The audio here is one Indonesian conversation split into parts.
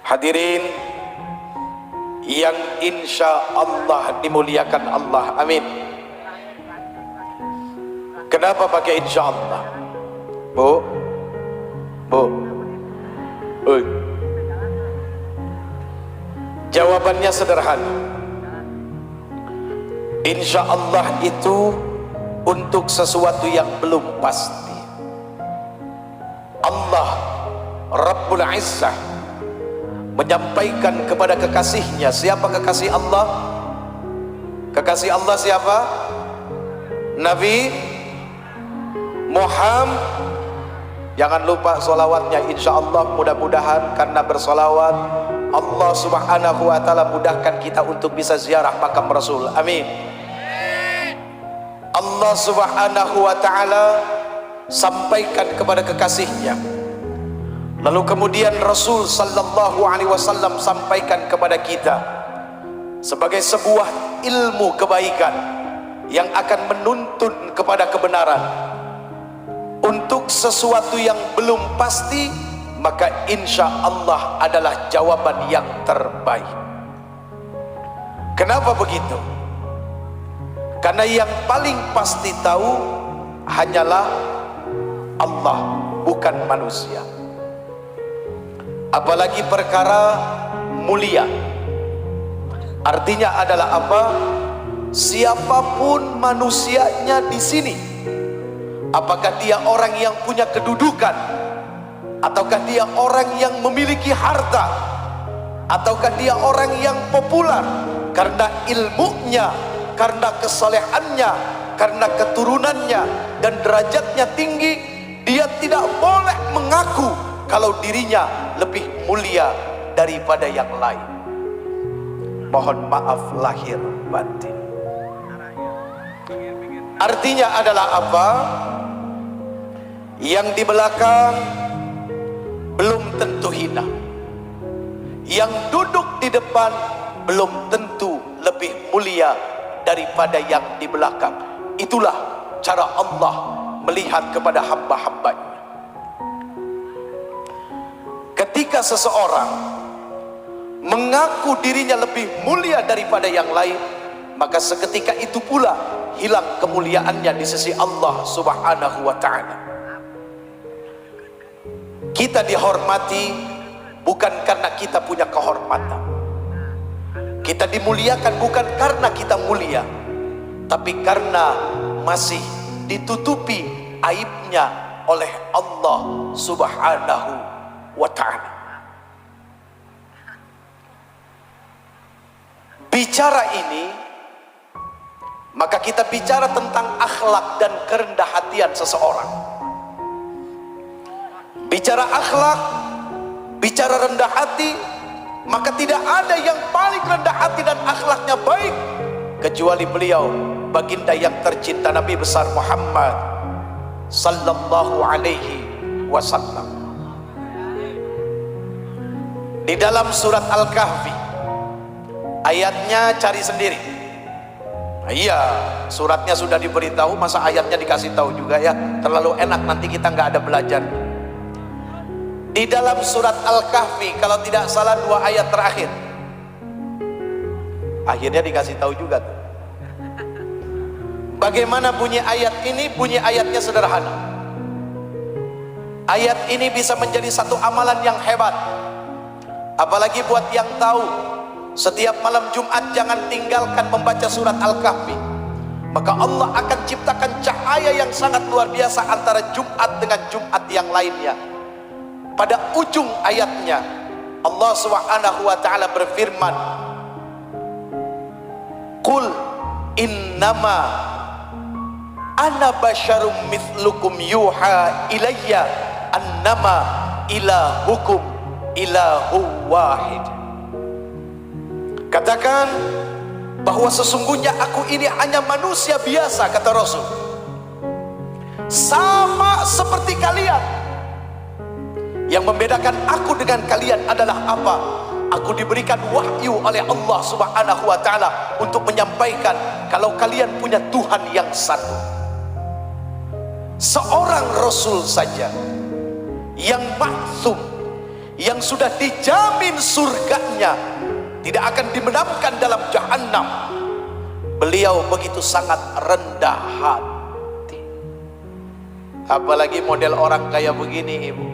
Hadirin yang insya Allah dimuliakan Allah, amin. Kenapa pakai insya Allah? Bu, jawabannya sederhana. Insya Allah itu untuk sesuatu yang belum pasti. Allah Rabbul Izzah menyampaikan kepada kekasihnya. Siapa kekasih Allah? Kekasih Allah siapa? Nabi Muhammad. Jangan lupa sholawatnya, insya Allah. Mudah-mudahan karena bersolawat Allah subhanahu wa ta'ala mudahkan kita untuk bisa ziarah makam Rasul, amin. Allah subhanahu wa ta'ala sampaikan kepada kekasihnya, lalu kemudian Rasul sallallahu alaihi wasallam sampaikan kepada kita sebagai sebuah ilmu kebaikan yang akan menuntun kepada kebenaran. Untuk sesuatu yang belum pasti, maka insya Allah adalah jawaban yang terbaik. Kenapa begitu? Karena yang paling pasti tahu hanyalah Allah, bukan manusia. Apalagi perkara mulia. Artinya adalah apa? Siapapun manusianya di sini, apakah dia orang yang punya kedudukan, ataukah dia orang yang memiliki harta, ataukah dia orang yang populer, karena ilmunya, karena kesolehannya, karena keturunannya dan derajatnya tinggi, dia tidak boleh mengaku kalau dirinya lebih mulia daripada yang lain. Mohon maaf lahir batin. Artinya adalah apa? Yang di belakang belum tentu hina, yang duduk di depan belum tentu lebih mulia daripada yang di belakang. Itulah cara Allah melihat kepada hamba-hambanya. Ketika seseorang mengaku dirinya lebih mulia daripada yang lain, maka seketika itu pula hilang kemuliaannya di sisi Allah subhanahu wa ta'ala. Kita dihormati bukan karena kita punya kehormatan. Kita dimuliakan bukan karena kita mulia, tapi karena masih ditutupi aibnya oleh Allah subhanahu wa ta'ala. Bicara ini, maka kita bicara tentang akhlak dan kerendah hatian seseorang. Bicara akhlak, bicara rendah hati, maka tidak ada yang paling rendah hati dan akhlaknya baik kecuali beliau, baginda yang tercinta Nabi besar Muhammad sallallahu alaihi wasallam. Di dalam surat Al-Kahfi, ayatnya cari sendiri. Iya, suratnya sudah diberitahu, masa ayatnya dikasih tahu juga ya? Terlalu enak, nanti kita nggak ada belajar. Di dalam surat Al-Kahfi, kalau tidak salah 2 ayat terakhir, akhirnya dikasih tahu juga tuh. Bagaimana bunyi ayat ini? Bunyi ayatnya sederhana. Ayat ini bisa menjadi satu amalan yang hebat, apalagi buat yang tahu setiap malam Jumat jangan tinggalkan membaca surat Al-Kahfi. Maka Allah akan ciptakan cahaya yang sangat luar biasa antara Jumat dengan Jumat yang lainnya. Pada ujung ayatnya Allah subhanahu wa ta'ala berfirman, Qul innama ana basyarum mithlukum yuha ilayya annama ilahukum ilahu wahid. Katakan bahwa sesungguhnya aku ini hanya manusia biasa, kata Rasul, sama seperti kalian. Yang membedakan aku dengan kalian adalah apa? Aku diberikan wahyu oleh Allah subhanahu wa ta'ala untuk menyampaikan kalau kalian punya Tuhan yang satu. Seorang Rasul saja yang maksum, yang sudah dijamin surganya, tidak akan dimenamkan dalam jahanam, beliau begitu sangat rendah hati. Apalagi model orang kayak begini, ibu,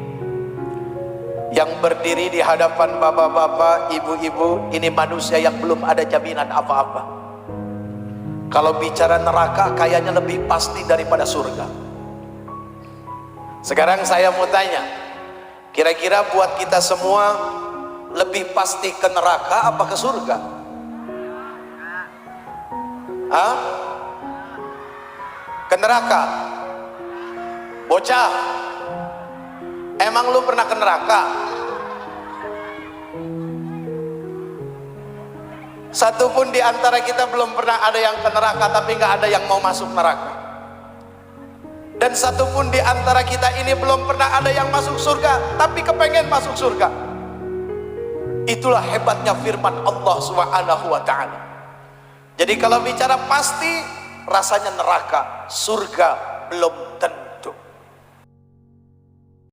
yang berdiri di hadapan bapak-bapak, ibu-ibu, ini manusia yang belum ada jaminan apa-apa. Kalau bicara neraka kayaknya lebih pasti daripada surga. Sekarang saya mau tanya, kira-kira buat kita semua lebih pasti ke neraka apa ke surga? Hah? Ke neraka? Bocah, emang lu pernah ke neraka? Satu pun di antara kita belum pernah ada yang ke neraka, tapi nggak ada yang mau masuk neraka. Dan satu pun di antara kita ini belum pernah ada yang masuk surga, tapi kepengen masuk surga. Itulah hebatnya firman Allah Subhanahu wa ta'ala. Jadi kalau bicara pasti, rasanya neraka, surga belum tentu.